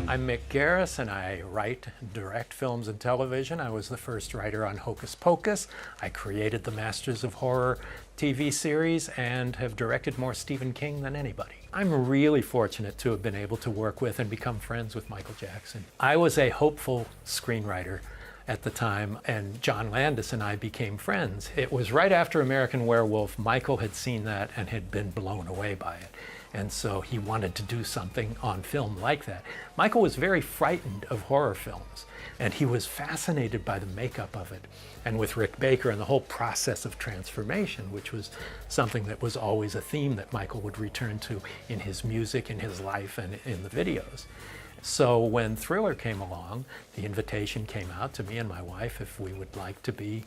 I'm Mik Garris, and I write and direct films and television. I was the first writer on Hocus Pocus. I created the Masters of Horror TV series and have directed more Stephen King than anybody. I'm really fortunate to have been able to work with and become friends with Michael Jackson. I was a hopeful screenwriter at the time, and John Landis and I became friends. It was right after American Werewolf. Michael had seen that and had been blown away by it. And so he wanted to do something on film like that. Michael was very frightened of horror films, and he was fascinated by the makeup of it. And with Rick Baker and the whole process of transformation, which was something that was always a theme that Michael would return to in his music, in his life, and in the videos. So when Thriller came along, the invitation came out to me and my wife if we would like to be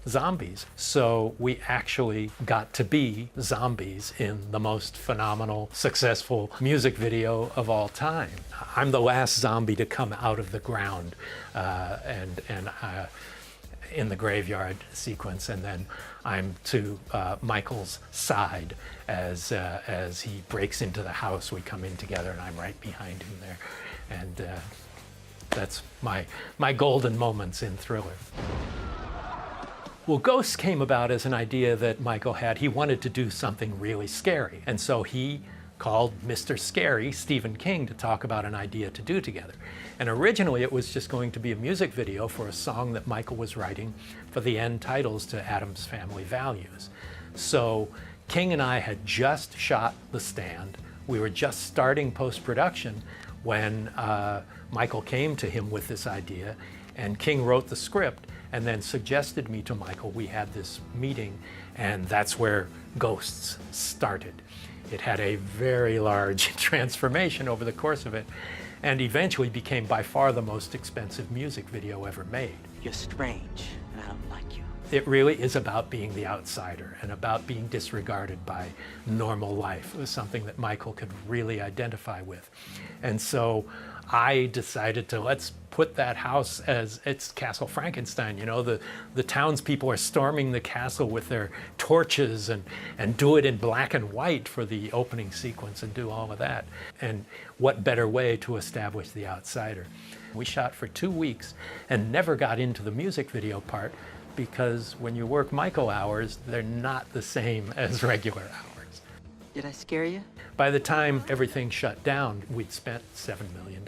zombies. So we actually got to be zombies in the most phenomenal, successful music video of all time. I'm the last zombie to come out of the ground in the graveyard sequence, and then I'm to Michael's side as he breaks into the house. We come in together, and I'm right behind him there. And that's my golden moments in Thriller. Well, Ghosts came about as an idea that Michael had. He wanted to do something really scary. And so he called Mr. Scary, Stephen King, to talk about an idea to do together. And originally it was just going to be a music video for a song that Michael was writing for the end titles to Addams Family Values. So King and I had just shot The Stand. We were just starting post-production when Michael came to him with this idea, and King wrote the script and then suggested me to Michael. We had this meeting, and that's where Ghosts started. It had a very large transformation over the course of it, and eventually became by far the most expensive music video ever made. You're strange, and I don't like you. It really is about being the outsider and about being disregarded by normal life. It was something that Michael could really identify with. And so I decided to let's put that house as it's Castle Frankenstein. You know, the townspeople are storming the castle with their torches and do it in black and white for the opening sequence and do all of that. And what better way to establish the outsider? We shot for 2 weeks and never got into the music video part, because when you work Michael hours, they're not the same as regular hours. Did I scare you? By the time everything shut down, we'd spent $7 million.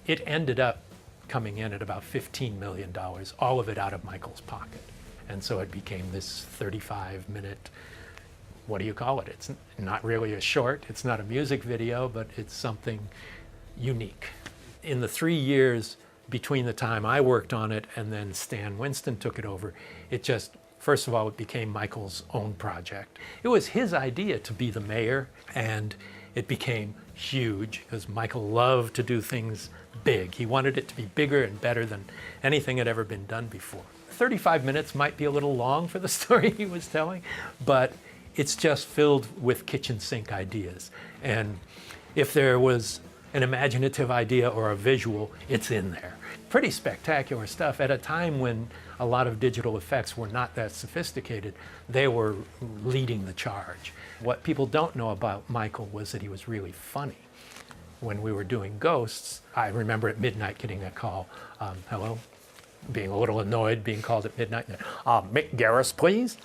It ended up coming in at about $15 million, all of it out of Michael's pocket. And so it became this 35-minute, what do you call it? It's not really a short, it's not a music video, but it's something unique. In the 3 years between the time I worked on it and then Stan Winston took it over, it just, first of all, it became Michael's own project. It was his idea to be the mayor, and it became huge because Michael loved to do things big. He wanted it to be bigger and better than anything had ever been done before. 35 minutes might be a little long for the story he was telling, but it's just filled with kitchen sink ideas. And if there was an imaginative idea or a visual, it's in there. Pretty spectacular stuff. At a time when a lot of digital effects were not that sophisticated, they were leading the charge. What people don't know about Michael was that he was really funny. When we were doing Ghosts, I remember at midnight getting a call, hello, being a little annoyed, being called at midnight, Mik Garris, please?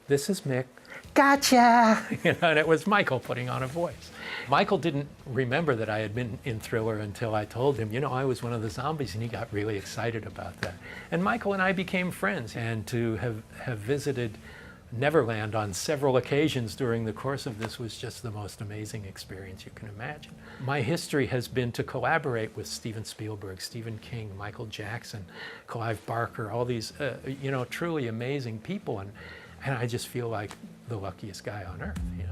This is Mick. Gotcha! You know, and it was Michael putting on a voice. Michael didn't remember that I had been in Thriller until I told him, you know, I was one of the zombies, and he got really excited about that. And Michael and I became friends, and to have visited Neverland on several occasions during the course of this was just the most amazing experience you can imagine. My history has been to collaborate with Steven Spielberg, Stephen King, Michael Jackson, Clive Barker, all these, you know, truly amazing people, and I just feel like the luckiest guy on earth. You know?